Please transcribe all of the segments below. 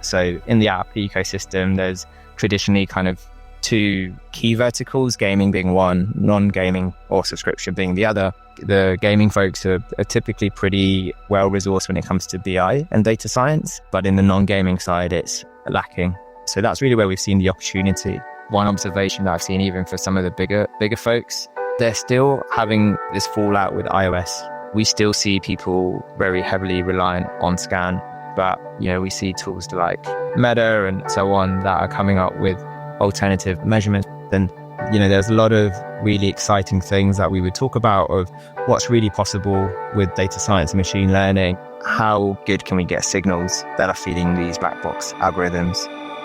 So in the app ecosystem, there's traditionally kind of two key verticals, gaming being one, non-gaming or subscription being the other. The gaming folks are typically pretty well-resourced when it comes to BI and data science, but in the non-gaming side, it's lacking. So that's really where we've seen the opportunity. One observation that I've seen even for some of the bigger folks, they're still having this fallout with iOS. We still see people very heavily reliant on Scan, but we see tools like Meta and so on that are coming up with alternative measurements. And there's a lot of really exciting things that we would talk about of what's really possible with data science and machine learning. How good can we get signals that are feeding these black box algorithms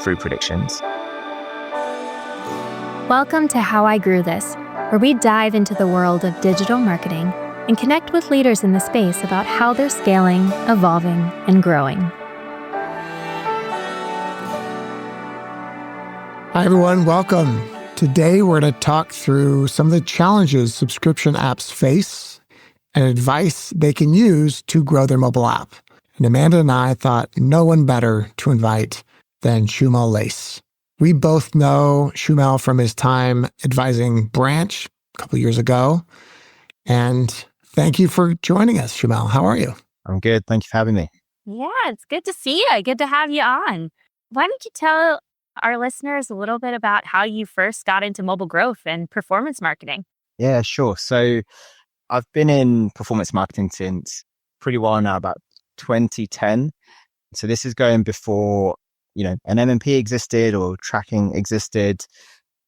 through predictions? Welcome to How I Grew This, where we dive into the world of digital marketing and connect with leaders in the space about how they're scaling, evolving, and growing. Hi, everyone. Welcome. Today, we're going to talk through some of the challenges subscription apps face and advice they can use to grow their mobile app. And Amanda and I thought no one better to invite than Shumel Lais. We both know Shumel from his time advising Branch a couple of years ago. And thank you for joining us, Shumel. How are you? I'm good. Thank you for having me. Yeah, it's good to see you. Good to have you on. Why don't you tell our listeners a little bit about how you first got into mobile growth and performance marketing? Yeah, sure. So I've been in performance marketing since pretty while now, about 2010. So this is going before, an MMP existed or tracking existed.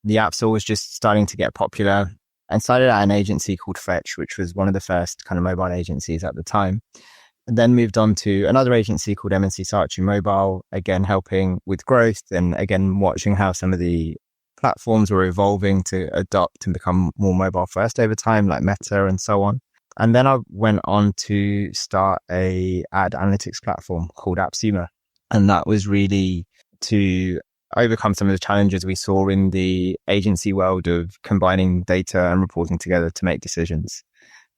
The app's always just starting to get popular, and started at an agency called Fetch, which was one of the first kind of mobile agencies at the time. And then moved on to another agency called M&C Saatchi Mobile, again, helping with growth and again, watching how some of the platforms were evolving to adopt and become more mobile first over time, like Meta and so on. And then I went on to start a ad analytics platform called AppSumo. And that was really to overcome some of the challenges we saw in the agency world of combining data and reporting together to make decisions.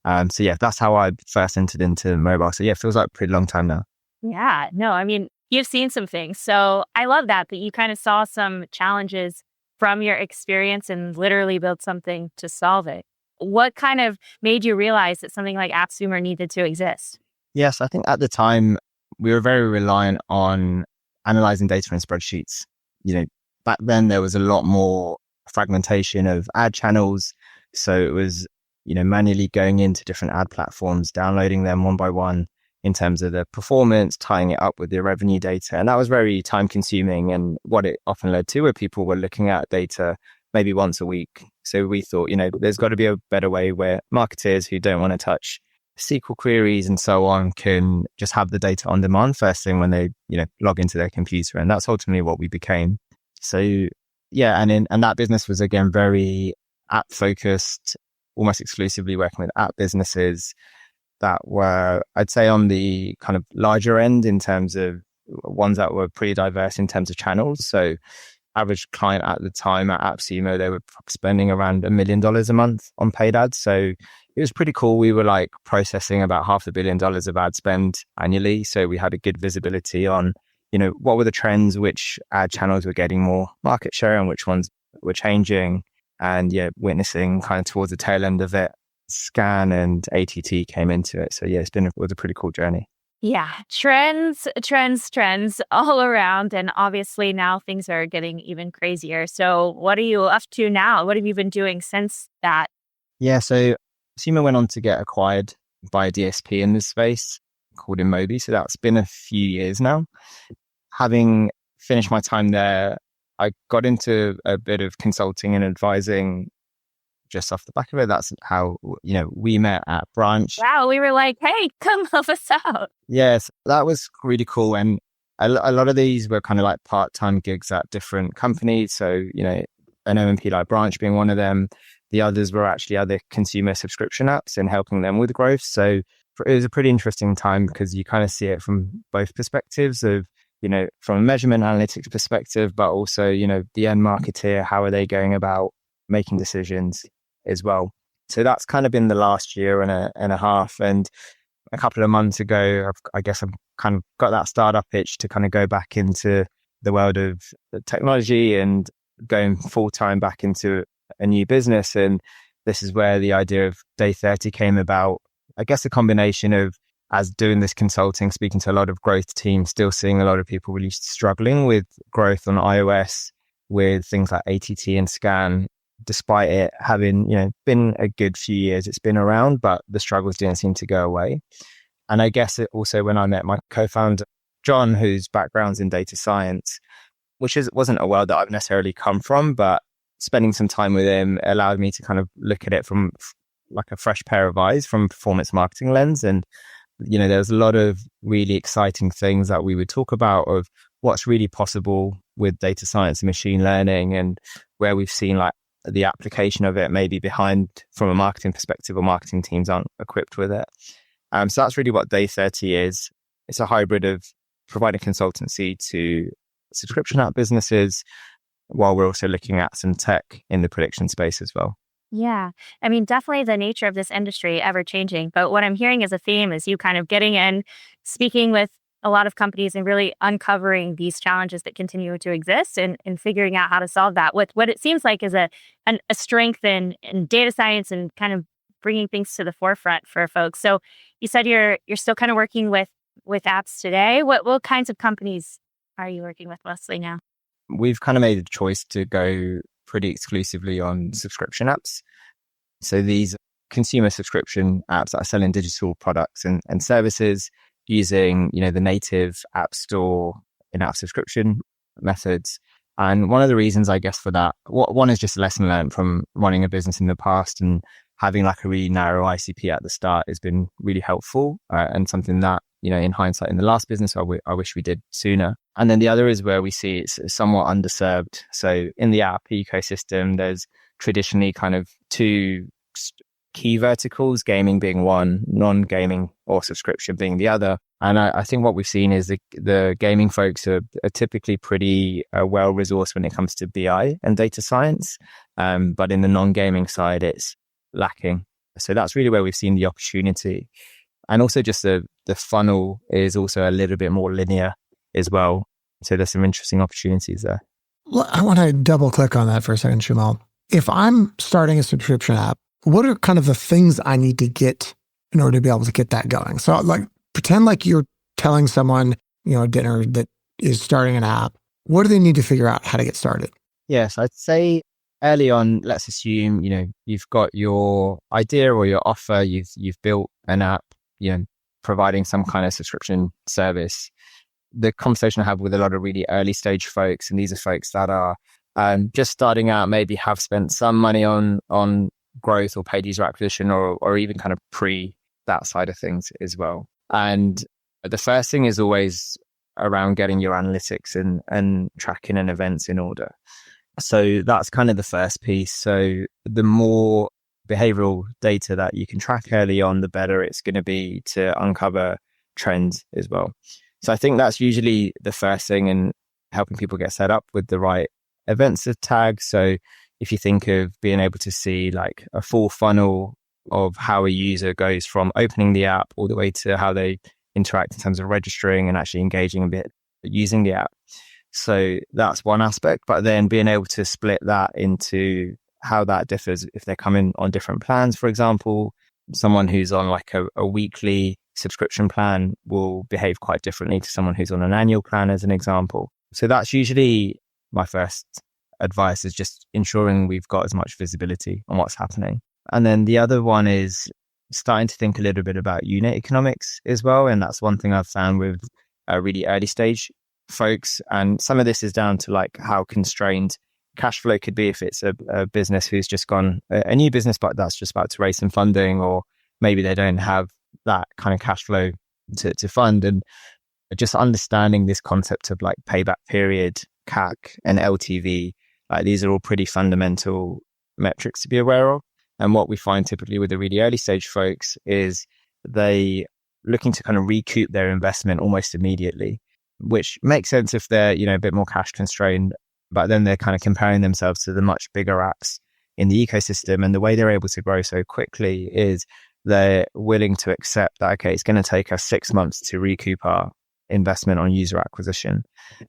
So yeah, that's how I first entered into mobile. So yeah, it feels like a pretty long time now. Yeah, no, I mean, you've seen some things. So I love that you kind of saw some challenges from your experience and literally built something to solve it. What kind of made you realize that something like AppSumo needed to exist? Yes, I think at the time we were very reliant on analyzing data in spreadsheets. Back then there was a lot more fragmentation of ad channels. So it was, manually going into different ad platforms, downloading them one by one in terms of the performance, tying it up with the revenue data. And that was very time consuming. And what it often led to were people were looking at data maybe once a week. So we thought, there's got to be a better way where marketers who don't want to touch SQL queries and so on can just have the data on demand first thing when they, log into their computer. And that's ultimately what we became. So yeah, and that business was again very app focused, almost exclusively working with app businesses that were, I'd say, on the kind of larger end in terms of ones that were pretty diverse in terms of channels. So average client at the time at AppSumo, they were spending around $1 million a month on paid ads. So it was pretty cool. We were processing about $500 million of ad spend annually. So we had a good visibility on, what were the trends, which ad channels were getting more market share and which ones were changing. And yeah, witnessing kind of towards the tail end of it, Scan and ATT came into it. So yeah, it was a pretty cool journey. Yeah, trends all around. And obviously now things are getting even crazier. So what are you up to now? What have you been doing since that? Yeah, so Sumo went on to get acquired by a DSP in this space called Inmobi. So that's been a few years now. Having finished my time there, I got into a bit of consulting and advising just off the back of it. That's how, we met at Branch. Wow, we were like, hey, come help us out. Yes, that was really cool. And a lot of these were kind of like part-time gigs at different companies. So, an MMP like Branch being one of them. The others were actually other consumer subscription apps and helping them with growth. So it was a pretty interesting time because you kind of see it from both perspectives of, from a measurement analytics perspective, but also, the end marketer, how are they going about making decisions as well. So that's kind of been the last year and a half. And a couple of months ago, I guess I'm kind of got that startup itch to kind of go back into the world of the technology and going full time back into a new business. And this is where the idea of Day 30 came about. I guess a combination of, as doing this consulting, speaking to a lot of growth teams, still seeing a lot of people really struggling with growth on iOS with things like ATT and Scan, despite it having, been a good few years. It's been around, but the struggles didn't seem to go away. And I guess it also, when I met my co-founder, John, whose background's in data science, which wasn't a world that I've necessarily come from, but spending some time with him allowed me to kind of look at it from like a fresh pair of eyes from a performance marketing lens. And, there's a lot of really exciting things that we would talk about of what's really possible with data science and machine learning, and where we've seen like the application of it maybe behind from a marketing perspective, or marketing teams aren't equipped with it. So that's really what Day 30 is. It's a hybrid of providing consultancy to subscription app businesses, while we're also looking at some tech in the prediction space as well. Yeah. I mean, definitely the nature of this industry ever changing. But what I'm hearing as a theme is you kind of getting in, speaking with a lot of companies and really uncovering these challenges that continue to exist, and figuring out how to solve that with what it seems like is a strength in data science, and kind of bringing things to the forefront for folks. So you said you're still kind of working with apps today. What kinds of companies are you working with mostly now? We've kind of made a choice to go pretty exclusively on subscription apps. So these consumer subscription apps that are selling digital products and services using, the native app store in-app subscription methods. And one of the reasons, I guess, for that, one is just a lesson learned from running a business in the past, and having like a really narrow ICP at the start has been really helpful, and something that, in hindsight, in the last business, I wish we did sooner. And then the other is where we see it's somewhat underserved. So in the app ecosystem, there's traditionally kind of two key verticals, gaming being one, non-gaming or subscription being the other. And I think what we've seen is the gaming folks are typically pretty well-resourced when it comes to BI and data science. But in the non-gaming side, it's lacking. So that's really where we've seen the opportunity. And also just the funnel is also a little bit more linear as well. So there's some interesting opportunities there. Well, I want to double click on that for a second, Shumel. If I'm starting a subscription app, what are kind of the things I need to get in order to be able to get that going? So like, pretend like you're telling someone, at dinner that is starting an app. What do they need to figure out how to get started? Yes, I'd say early on, let's assume, you've got your idea or your offer, you've built an app, providing some kind of subscription service. The conversation I have with a lot of really early stage folks, and these are folks that are just starting out, maybe have spent some money on growth or paid user acquisition, or even kind of pre that side of things as well. And the first thing is always around getting your analytics and tracking and events in order. So that's kind of the first piece. So the more behavioral data that you can track early on, the better it's going to be to uncover trends as well. So I think that's usually the first thing in helping people get set up with the right events of tags. So if you think of being able to see like a full funnel of how a user goes from opening the app all the way to how they interact in terms of registering and actually engaging a bit using the app. So that's one aspect, but then being able to split that into how that differs if they're coming on different plans. For example, someone who's on like a weekly subscription plan will behave quite differently to someone who's on an annual plan, as an example. So that's usually my first advice, is just ensuring we've got as much visibility on what's happening. And then the other one is starting to think a little bit about unit economics as well. And that's one thing I've found with really early stage folks. And some of this is down to like how constrained cash flow could be if it's a business who's just gone, a new business, but that's just about to raise some funding, or maybe they don't have that kind of cash flow to fund. And just understanding this concept of like payback period, CAC and LTV, like these are all pretty fundamental metrics to be aware of. And what we find typically with the really early stage folks is they looking to kind of recoup their investment almost immediately, which makes sense if they're, a bit more cash constrained, but then they're kind of comparing themselves to the much bigger apps in the ecosystem. And the way they're able to grow so quickly is they're willing to accept that, okay, it's going to take us 6 months to recoup our investment on user acquisition.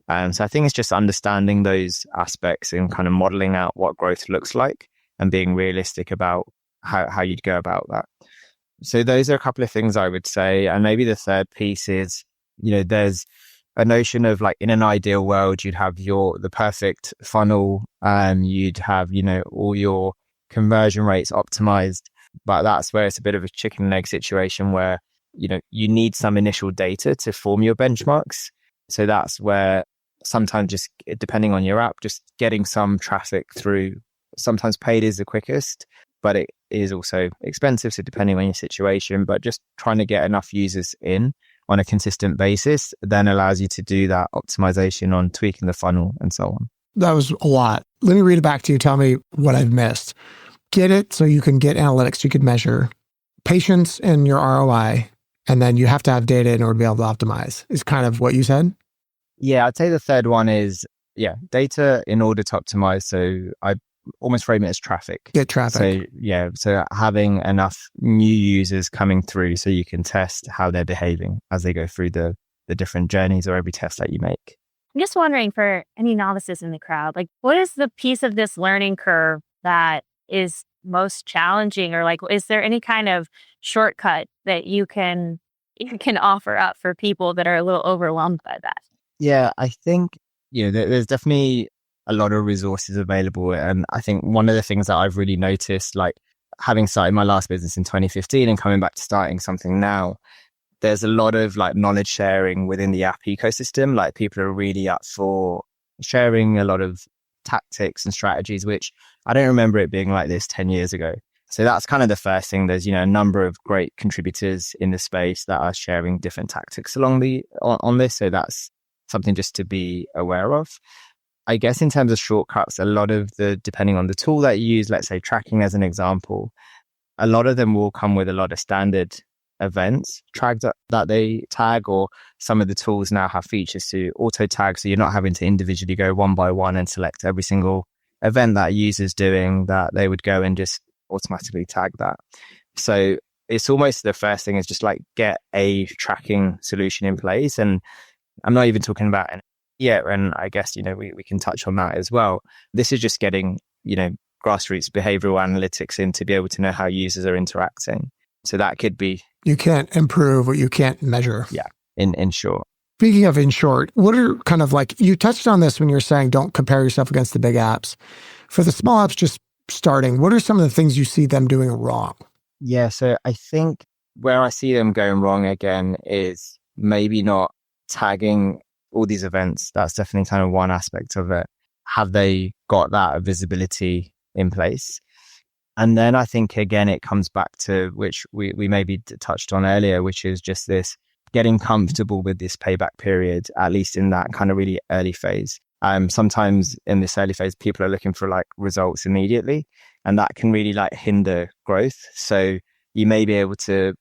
So I think it's just understanding those aspects and kind of modeling out what growth looks like and being realistic about how you'd go about that. So those are a couple of things I would say. And maybe the third piece is, there's a notion of like in an ideal world, you'd have the perfect funnel and you'd have, all your conversion rates optimized. But that's where it's a bit of a chicken and egg situation where, you need some initial data to form your benchmarks. So that's where sometimes just depending on your app, just getting some traffic through, sometimes paid is the quickest, but it is also expensive. So depending on your situation, but just trying to get enough users in on a consistent basis then allows you to do that optimization on tweaking the funnel and so on. That was a lot. Let me read it back to you. Tell me what I've missed. Get it so you can get analytics you can measure, patience in your ROI, and then you have to have data in order to be able to optimize is kind of what you said? Yeah, I'd say the third one is, data in order to optimize. So I almost frame it as traffic. Get traffic. So having enough new users coming through so you can test how they're behaving as they go through the different journeys or every test that you make. I'm just wondering, for any novices in the crowd, like what is the piece of this learning curve that is most challenging, or like, is there any kind of shortcut that you can offer up for people that are a little overwhelmed by that? Yeah, I think, there's definitely a lot of resources available. And I think one of the things that I've really noticed, like having started my last business in 2015 and coming back to starting something now, there's a lot of like knowledge sharing within the app ecosystem. Like people are really up for sharing a lot of tactics and strategies, which I don't remember it being like this 10 years ago. So that's kind of the first thing. There's, a number of great contributors in the space that are sharing different tactics on this. So that's something just to be aware of. I guess in terms of shortcuts, a lot of depending on the tool that you use, let's say tracking as an example, a lot of them will come with a lot of standard events tagged that they tag, or some of the tools now have features to auto tag. So you're not having to individually go one by one and select every single event that a user's doing, that they would go and just automatically tag that. So it's almost the first thing is just like get a tracking solution in place. And I'm not even talking about and I guess, we can touch on that as well. This is just getting, grassroots behavioral analytics in to be able to know how users are interacting. So that could be... You can't improve what you can't measure. Yeah, in short. Speaking of in short, what are kind of like, you touched on this when you're saying don't compare yourself against the big apps. For the small apps just starting, what are some of the things you see them doing wrong? Yeah, so I think where I see them going wrong again is maybe not tagging all these events. That's definitely kind of one aspect of it. Have they got that visibility in place? And then I think, again, it comes back to, which we maybe touched on earlier, which is just this getting comfortable with this payback period, at least in that kind of really early phase. Sometimes in this early phase, people are looking for like results immediately, and that can really like hinder growth. So you may be able to,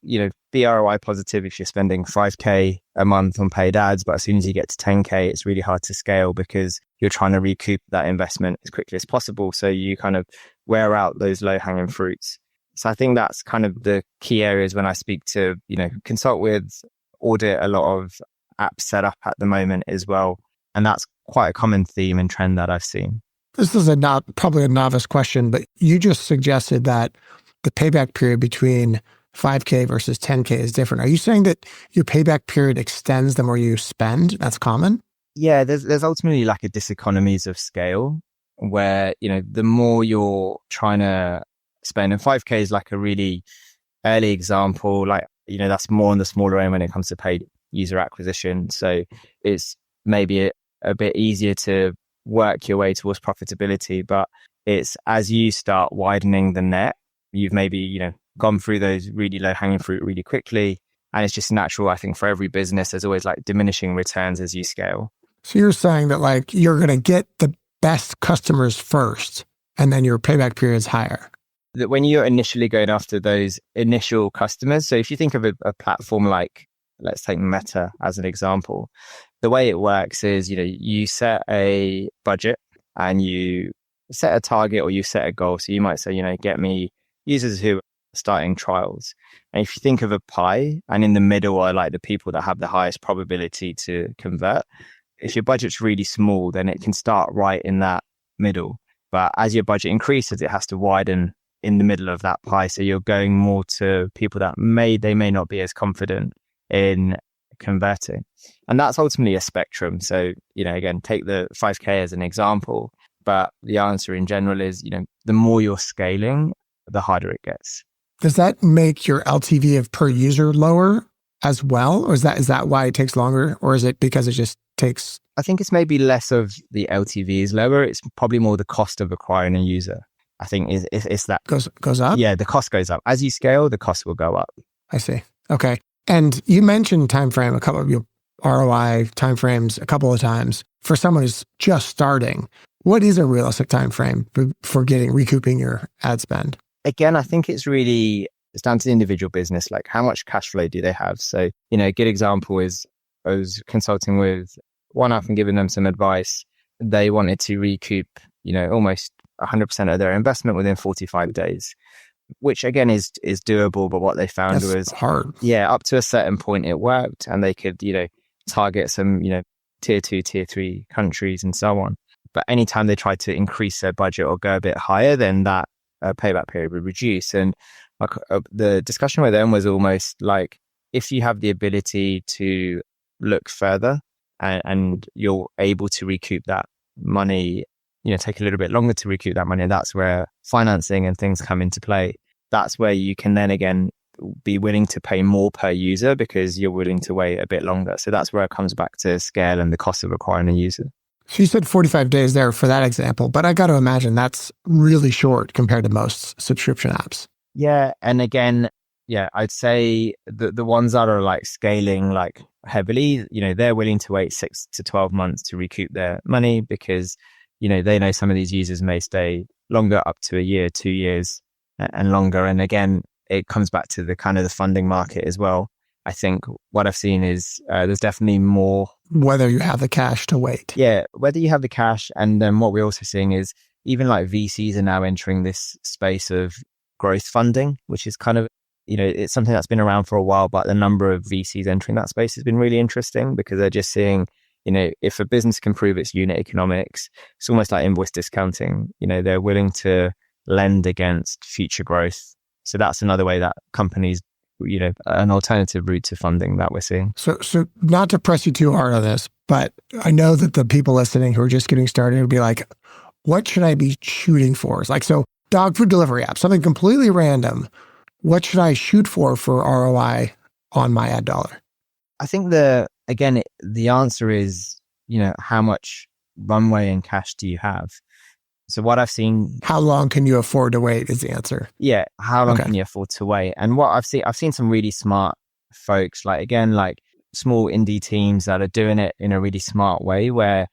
be ROI positive if you're spending 5K a month on paid ads, but as soon as you get to 10K, it's really hard to scale because you're trying to recoup that investment as quickly as possible. So you kind of wear out those low hanging fruits. So I think that's kind of the key areas when I speak to, consult with, audit a lot of apps set up at the moment as well. And that's quite a common theme and trend that I've seen. This is probably a novice question, but you just suggested that the payback period between 5K versus 10K is different. Are you saying that your payback period extends the more you spend? That's common? Yeah, there's ultimately like a diseconomies of scale where, the more you're trying to spend, and 5K is like a really early example, like, that's more on the smaller end when it comes to paid user acquisition. So it's maybe a bit easier to work your way towards profitability, but it's as you start widening the net, you've maybe, gone through those really low hanging fruit really quickly. And it's just natural, I think, for every business, there's always like diminishing returns as you scale. So you're saying that like you're going to get the best customers first, and then your payback period is higher. That when you're initially going after those initial customers, so if you think of a platform like, let's take Meta as an example, the way it works is, you set a budget and you set a target or you set a goal. So you might say, get me users who starting trials. And if you think of a pie, and in the middle are like the people that have the highest probability to convert, if your budget's really small, then it can start right in that middle. But as your budget increases, it has to widen in the middle of that pie. So you're going more to people that may not be as confident in converting. And that's ultimately a spectrum. So, again, take the 5K as an example, but the answer in general is, the more you're scaling, the harder it gets. Does that make your LTV of per user lower as well? Or is that why it takes longer? Or is it because it just takes... I think it's maybe less of the LTV is lower. It's probably more the cost of acquiring a user. I think it's that goes up. Yeah, the cost goes up as you scale. The cost will go up. I see. Okay. And you mentioned timeframe, a couple of your ROI timeframes a couple of times. For someone who's just starting, what is a realistic timeframe for recouping your ad spend? Again, I think it's down to the individual business. Like, how much cash flow do they have? So, a good example is I was consulting with one up and giving them some advice. They wanted to recoup, almost 100% of their investment within 45 days, which again is doable. But what they found was hard. Yeah, up to a certain point it worked, and they could, target some, tier 2, tier 3 countries and so on. But anytime they tried to increase their budget or go a bit higher, then that payback period would reduce. And the discussion with them was almost like, if you have the ability to look further and you're able to recoup that money, take a little bit longer to recoup that money, and that's where financing and things come into play. That's where you can then again be willing to pay more per user because you're willing to wait a bit longer. So that's where it comes back to scale and the cost of acquiring a user. So you said 45 days there for that example, but I got to imagine that's really short compared to most subscription apps. Yeah. And again, I'd say the ones that are like scaling like heavily, they're willing to wait 6 to 12 months to recoup their money because, they know some of these users may stay longer, up to a year, 2 years and longer. And again, it comes back to the kind of the funding market as well. I think what I've seen is there's definitely more... Whether you have the cash to wait. Yeah, whether you have the cash. And then what we're also seeing is even like VCs are now entering this space of growth funding, which is kind of, it's something that's been around for a while, but the number of VCs entering that space has been really interesting because they're just seeing, if a business can prove its unit economics, it's almost like invoice discounting. They're willing to lend against future growth. So that's another way that companies, an alternative route to funding that we're seeing. So not to press you too hard on this, but I know that the people listening who are just getting started would be like, what should I be shooting for? It's like, so dog food delivery app, something completely random. What should I shoot for ROI on my ad dollar? I think the answer is, how much runway and cash do you have? So what I've seen... How long can you afford to wait is the answer. Yeah. How long can you afford to wait? And what I've seen some really smart folks, like small indie teams that are doing it in a really smart way where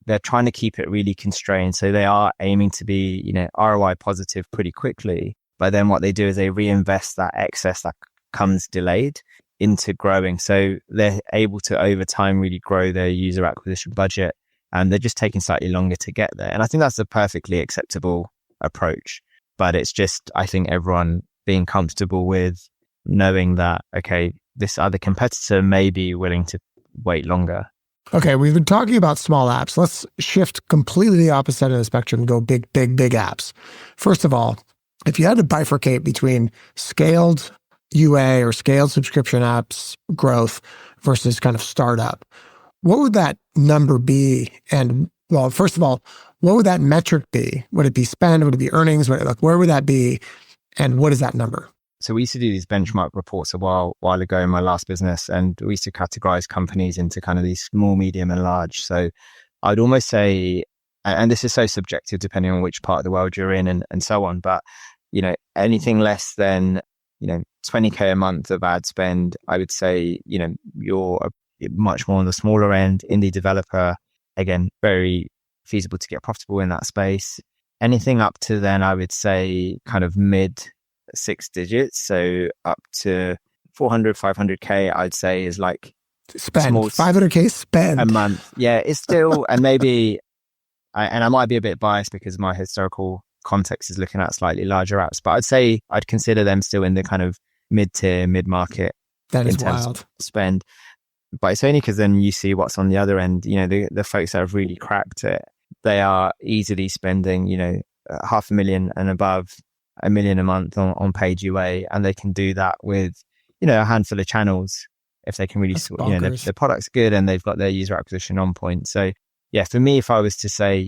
they're trying to keep it really constrained. So they are aiming to be, ROI positive pretty quickly. But then what they do is they reinvest that excess that comes delayed into growing. So they're able to over time really grow their user acquisition budget. And they're just taking slightly longer to get there. And I think that's a perfectly acceptable approach. But it's just, I think, everyone being comfortable with knowing that, okay, this other competitor may be willing to wait longer. Okay, we've been talking about small apps. Let's shift completely the opposite of the spectrum and go big apps. First of all, if you had to bifurcate between scaled UA or scaled subscription apps growth versus kind of startup, what would that number be? And well, first of all, what would that metric be? Would it be spend? Would it be earnings? Where would that be? And what is that number? So we used to do these benchmark reports a while ago in my last business, and we used to categorize companies into kind of these small, medium, and large. So I'd almost say, and this is so subjective depending on which part of the world you're in and so on, but anything less than 20K a month of ad spend, I would say you're much more on the smaller end, indie developer, again, very feasible to get profitable in that space. Anything up to then, I would say kind of mid 6 digits. So up to 400, 500K, I'd say is like spend small, 500K spend a month. Yeah, it's still, and maybe, I might be a bit biased because of my historical context is looking at slightly larger apps. But I'd say I'd consider them still in the kind of mid-tier, mid-market That is in terms wild. of spend. But it's only because then you see what's on the other end. The folks that have really cracked it, they are easily spending, $500,000 and above, $1 million a month on paid UA, and they can do that with, a handful of channels if they can really, That's the product's good and they've got their user acquisition on point. So yeah, for me, if I was to say,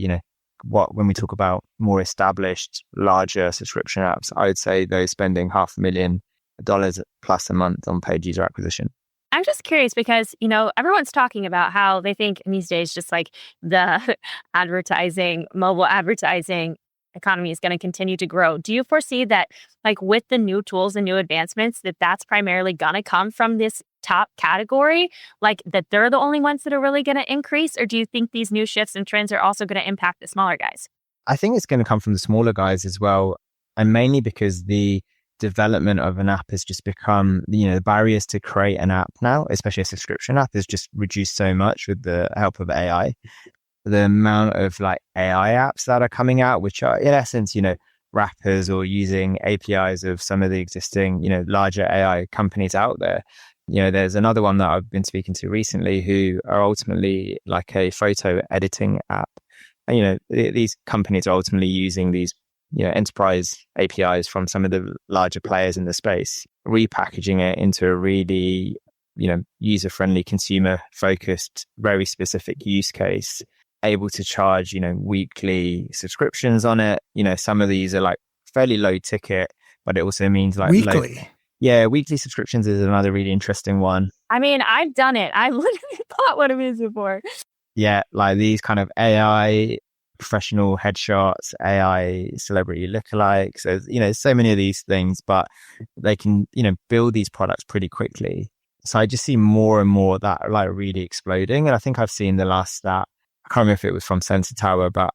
when we talk about more established, larger subscription apps, I would say those spending $500,000 plus a month on paid user acquisition. I'm just curious because, everyone's talking about how they think these days just like the mobile advertising economy is going to continue to grow. Do you foresee that like with the new tools and new advancements that's primarily going to come from this top category, like that they're the only ones that are really going to increase? Or do you think these new shifts and trends are also going to impact the smaller guys? I think it's going to come from the smaller guys as well. And mainly because the development of an app has just become, the barriers to create an app now, especially a subscription app, has just reduced so much with the help of AI. The amount of like AI apps that are coming out, which are in essence, wrappers or using APIs of some of the existing, larger AI companies out there. There's another one that I've been speaking to recently who are ultimately like a photo editing app. And, these companies are ultimately using these, enterprise APIs from some of the larger players in the space, repackaging it into a really, user-friendly, consumer-focused, very specific use case, able to charge, weekly subscriptions on it. Some of these are like fairly low ticket, but it also means like weekly. Weekly subscriptions is another really interesting one. I mean, I've done it. I've literally bought one of these before. Yeah, like these kind of AI professional headshots, AI celebrity lookalikes. There's so many of these things, but they can, build these products pretty quickly. So I just see more and more of that like really exploding. And I think I've seen the last stat, I can't remember if it was from Sensor Tower, but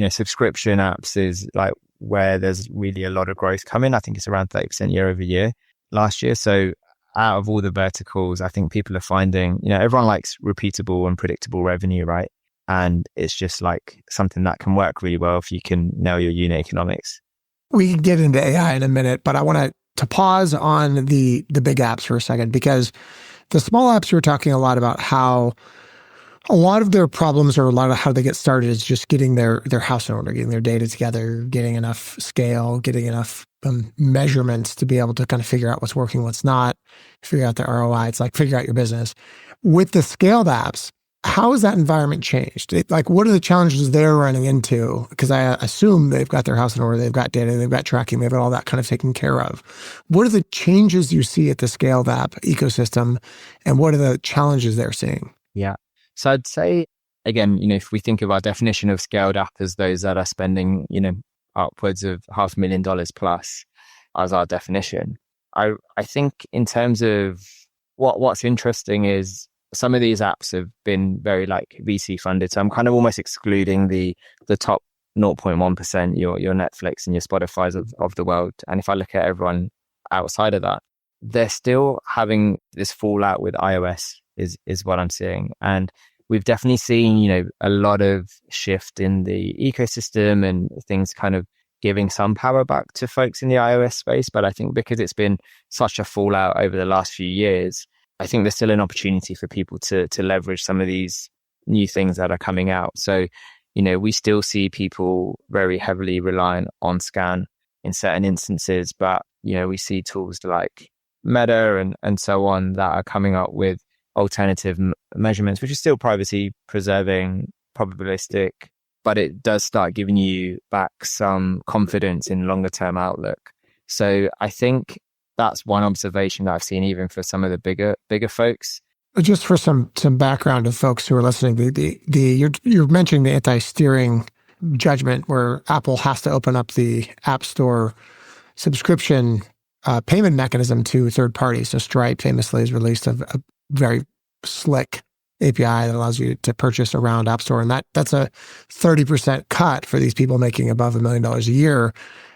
subscription apps is like where there's really a lot of growth coming. I think it's around 30% year over year last year. So out of all the verticals, I think people are finding, everyone likes repeatable and predictable revenue, right? And it's just like something that can work really well if you can nail your unit economics. We can get into AI in a minute, but I want to pause on the big apps for a second, because the small apps, we're talking a lot about how a lot of their problems, or a lot of how they get started, is just getting their house in order, getting their data together, getting enough scale, getting enough measurements to be able to kind of figure out what's working, what's not, figure out the ROI. It's like figure out your business. With the scaled apps, how has that environment changed? What are the challenges they're running into? Because I assume they've got their house in order, they've got data, they've got tracking, they've got all that kind of taken care of. What are the changes you see at the scaled app ecosystem, and what are the challenges they're seeing? Yeah. So I'd say, again, if we think of our definition of scaled app as those that are spending, upwards of $500,000 plus as our definition, I think in terms of what's interesting is some of these apps have been very like VC funded. So I'm kind of almost excluding the top 0.1%, your Netflix and your Spotify's of the world. And if I look at everyone outside of that, they're still having this fallout with iOS is what I'm seeing. And we've definitely seen, a lot of shift in the ecosystem and things kind of giving some power back to folks in the iOS space. But I think because it's been such a fallout over the last few years, I think there's still an opportunity for people to leverage some of these new things that are coming out. So, we still see people very heavily reliant on Scan in certain instances, but, we see tools like Meta and so on that are coming up with alternative measurements, which is still privacy preserving, probabilistic, but it does start giving you back some confidence in longer term outlook. So I think that's one observation that I've seen even for some of the bigger folks. Just for some background of folks who are listening, you're mentioning the anti-steering judgment where Apple has to open up the App Store subscription payment mechanism to third parties. So Stripe famously has released a very slick API that allows you to purchase around App Store. And that's a 30% cut for these people making above $1 million a year.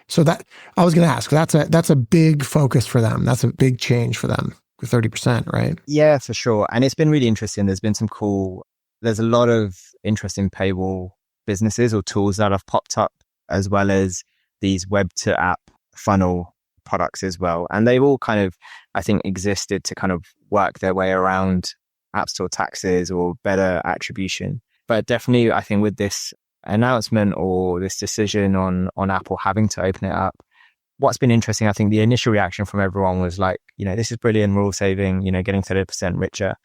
So that I was going to ask, that's a big focus for them. That's a big change for them, 30%, right? Yeah, for sure. And it's been really interesting. There's a lot of interesting paywall businesses or tools that have popped up, as well as these web to app funnel products as well. And they've all kind of, I think, existed to kind of work their way around App Store taxes or better attribution. But definitely, I think with this announcement or this decision on Apple having to open it up, what's been interesting, I think the initial reaction from everyone was like, this is brilliant, we're all saving, getting 30% richer.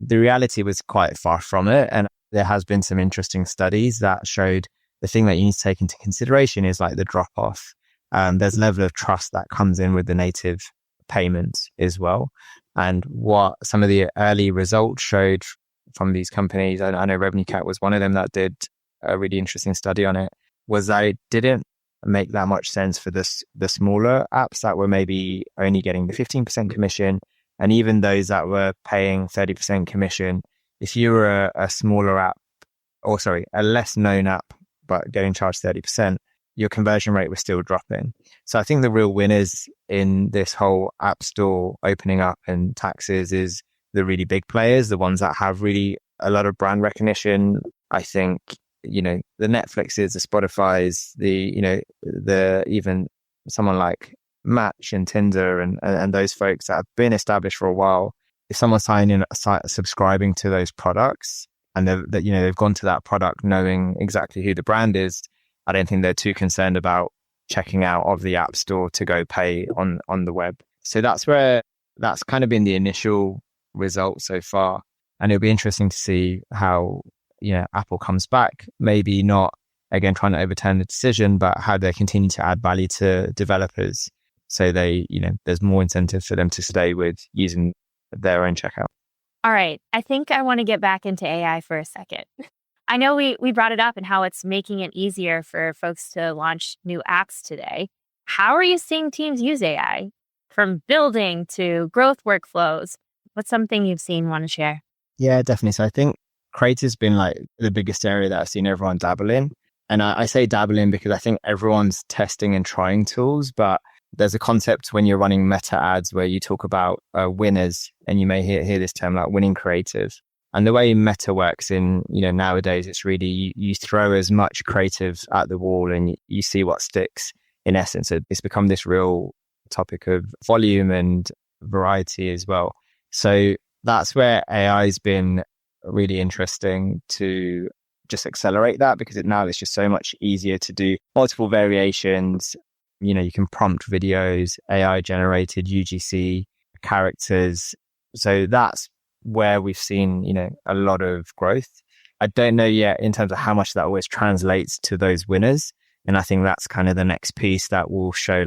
The reality was quite far from it. And there has been some interesting studies that showed the thing that you need to take into consideration is like the drop off. There's a level of trust that comes in with the native payments as well. And what some of the early results showed from these companies, I know RevenueCat was one of them that did a really interesting study on it, was that it didn't make that much sense for the smaller apps that were maybe only getting the 15% commission. And even those that were paying 30% commission, if you were a smaller app, a less known app, but getting charged 30%, your conversion rate was still dropping. So I think the real winners in this whole app store opening up and taxes is the really big players, the ones that have really a lot of brand recognition. I think, the Netflixes, the Spotifys, the even someone like Match and Tinder and those folks that have been established for a while. If someone's subscribing to those products and they've gone to that product knowing exactly who the brand is, I don't think they're too concerned about checking out of the app store to go pay on the web. So that's kind of been the initial result so far. And it'll be interesting to see how, Apple comes back, maybe not again trying to overturn the decision, but how they continue to add value to developers. So there's more incentive for them to stay with using their own checkout. All right. I think I want to get back into AI for a second. I know we brought it up and how it's making it easier for folks to launch new apps today. How are you seeing teams use AI from building to growth workflows? What's something you've seen, want to share? Yeah, definitely. So I think creative's been like the biggest area that I've seen everyone dabble in. And I say dabble in because I think everyone's testing and trying tools, but there's a concept when you're running meta ads where you talk about winners, and you may hear this term like winning creative. And the way meta works in, nowadays, it's really, you throw as much creative at the wall and you see what sticks in essence. It's become this real topic of volume and variety as well. So that's where AI has been really interesting to just accelerate that, because now it's just so much easier to do multiple variations. You can prompt videos, AI generated UGC characters. So that's where we've seen, a lot of growth. I don't know yet in terms of how much that always translates to those winners. And I think that's kind of the next piece that will show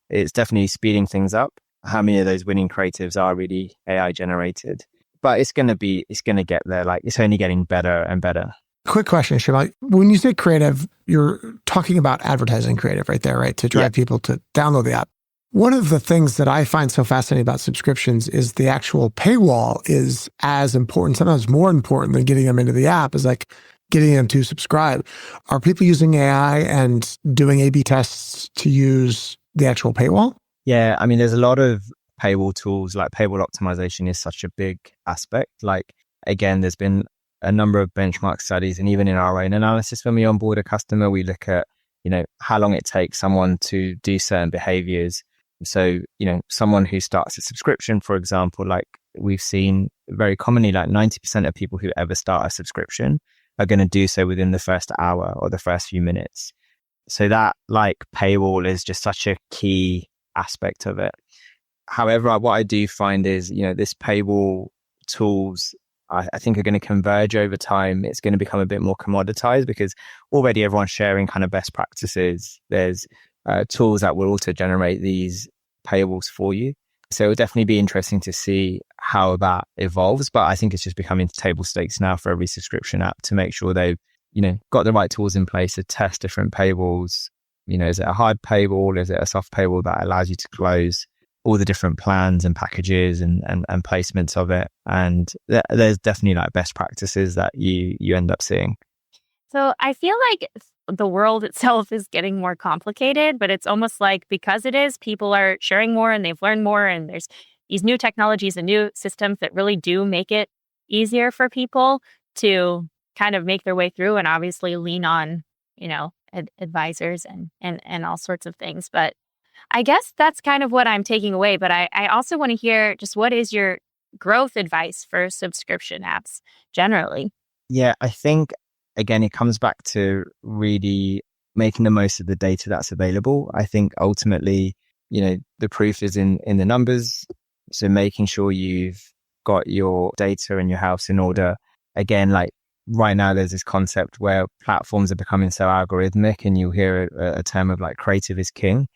it's definitely speeding things up. How many of those winning creatives are really AI generated? But it's going to get there. It's only getting better and better. Quick question, Shumel. When you say creative, you're talking about advertising creative right there, right? To drive people to download the app. One of the things that I find so fascinating about subscriptions is the actual paywall is as important, sometimes more important than getting them into the app, is like getting them to subscribe. Are people using AI and doing A/B tests to use the actual paywall? Yeah, I mean, there's a lot of paywall tools, like paywall optimization is such a big aspect. Again, there's been a number of benchmark studies, and even in our own analysis, when we onboard a customer, we look at, how long it takes someone to do certain behaviors. So, someone who starts a subscription, for example, we've seen very commonly, 90% of people who ever start a subscription are going to do so within the first hour or the first few minutes. So that paywall is just such a key aspect of it. However, what I do find is, this paywall tools, I think are going to converge over time. It's going to become a bit more commoditized because already everyone's sharing kind of best practices. There's tools that will auto generate these paywalls for you. So it'll definitely be interesting to see how that evolves. But I think it's just becoming table stakes now for every subscription app to make sure they've, got the right tools in place to test different paywalls. Is it a hard paywall? Is it a soft paywall that allows you to close all the different plans and packages and placements of it? And there's definitely best practices that you end up seeing. So I feel like the world itself is getting more complicated, but it's almost like because it is, people are sharing more and they've learned more, and there's these new technologies and new systems that really do make it easier for people to kind of make their way through and obviously lean on, advisors and all sorts of things. But I guess that's kind of what I'm taking away. But I also want to hear just what is your growth advice for subscription apps generally? Yeah, I think, again, it comes back to really making the most of the data that's available. I think ultimately, the proof is in the numbers. So making sure you've got your data and your house in order. Again, like right now, there's this concept where platforms are becoming so algorithmic, and you'll hear a term of like creative is king.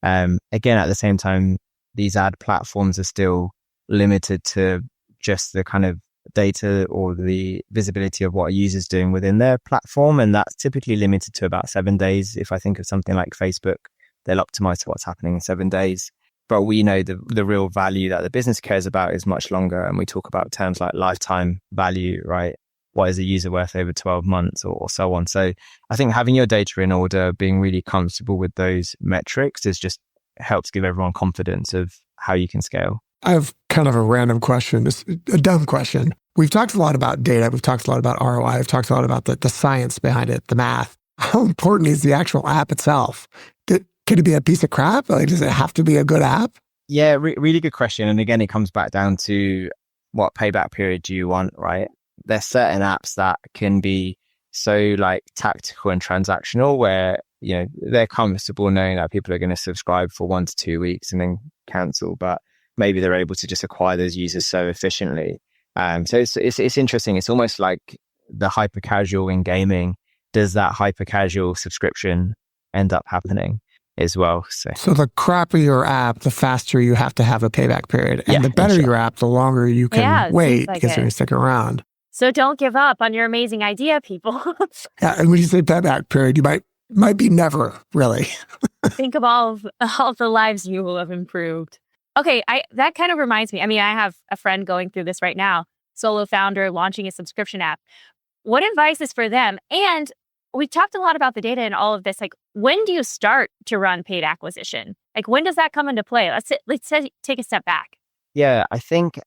Again, at the same time, these ad platforms are still limited to just the kind of data or the visibility of what a user's doing within their platform. And that's typically limited to about 7 days. If I think of something like Facebook, they'll optimize to what's happening in 7 days. But we know the real value that the business cares about is much longer. And we talk about terms like lifetime value, right? What is a user worth over 12 months or so on? So I think having your data in order, being really comfortable with those metrics is just helps give everyone confidence of how you can scale. I have kind of a random question, just a dumb question. We've talked a lot about data. We've talked a lot about ROI. I've talked a lot about the science behind it, the math. How important is the actual app itself? Could it be a piece of crap? Like, does it have to be a good app? Yeah, really good question. And again, it comes back down to what payback period do you want, right? There's certain apps that can be so like tactical and transactional where, they're comfortable knowing that people are going to subscribe for 1 to 2 weeks and then cancel, but maybe they're able to just acquire those users so efficiently. So it's interesting. It's almost like the hyper casual in gaming. Does that hyper casual subscription end up happening as well? So the crappier your app, the faster you have to have a payback period. And the better your app, the longer you can wait because you're going to stick around. So don't give up on your amazing idea, people. Yeah, and when you say payback period, you might be never, really. Think of all the lives you will have improved. Okay, that kind of reminds me. I mean, I have a friend going through this right now, solo founder launching a subscription app. What advice is for them? And we talked a lot about the data and all of this. Like, when do you start to run paid acquisition? Like, when does that come into play? Let's take a step back. Yeah, I think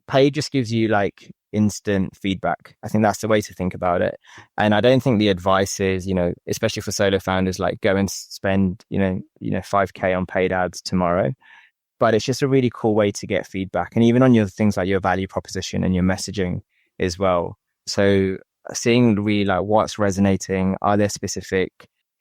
paid just gives you like instant feedback. I think that's the way to think about it. And I don't think the advice is, especially for solo founders, like go and spend, 5K on paid ads tomorrow. But it's just a really cool way to get feedback. And even on your things like your value proposition and your messaging as well. So seeing really like what's resonating, are there specific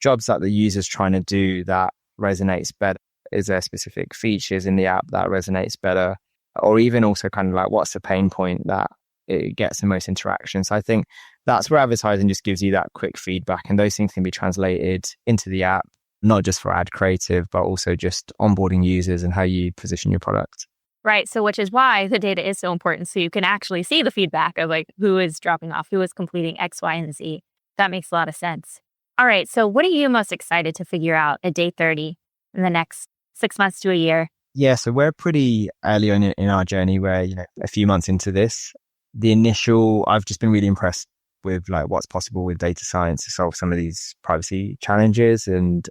jobs that the user's trying to do that resonates better? Is there specific features in the app that resonates better? Or even also kind of like what's the pain point that it gets the most interaction? So I think that's where advertising just gives you that quick feedback, and those things can be translated into the app, not just for ad creative, but also just onboarding users and how you position your product. Right. So which is why the data is so important. So you can actually see the feedback of like who is dropping off, who is completing X, Y, and Z. That makes a lot of sense. All right. So what are you most excited to figure out at day 30 in the next 6 months to a year? Yeah, so we're pretty early on in our journey where, a few months into this, I've just been really impressed with like what's possible with data science to solve some of these privacy challenges and,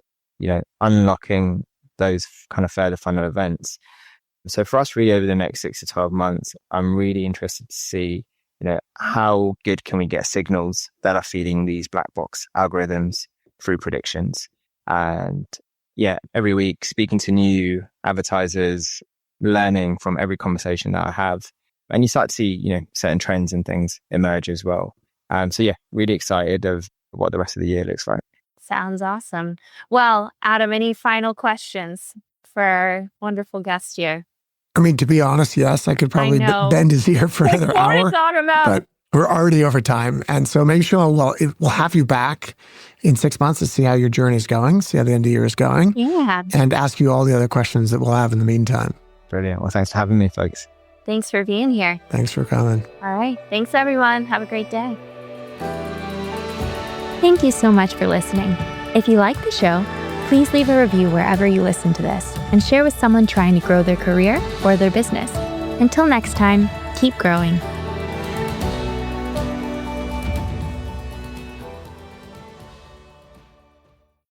unlocking those kind of further funnel events. So for us, really over the next 6 to 12 months, I'm really interested to see, how good can we get signals that are feeding these black box algorithms through predictions. And every week speaking to new advertisers, learning from every conversation that I have. And you start to see, certain trends and things emerge as well. Really excited of what the rest of the year looks like. Sounds awesome. Well, Adam, any final questions for our wonderful guest here? I mean, to be honest, yes, I could probably bend his ear for another hour. But we're already over time. And so maybe we'll have you back in 6 months to see how your journey is going, see how the end of the year is going. Yeah. And ask you all the other questions that we'll have in the meantime. Brilliant. Well, thanks for having me, folks. Thanks for being here. Thanks for coming. All right. Thanks, everyone. Have a great day. Thank you so much for listening. If you like the show, please leave a review wherever you listen to this and share with someone trying to grow their career or their business. Until next time, keep growing.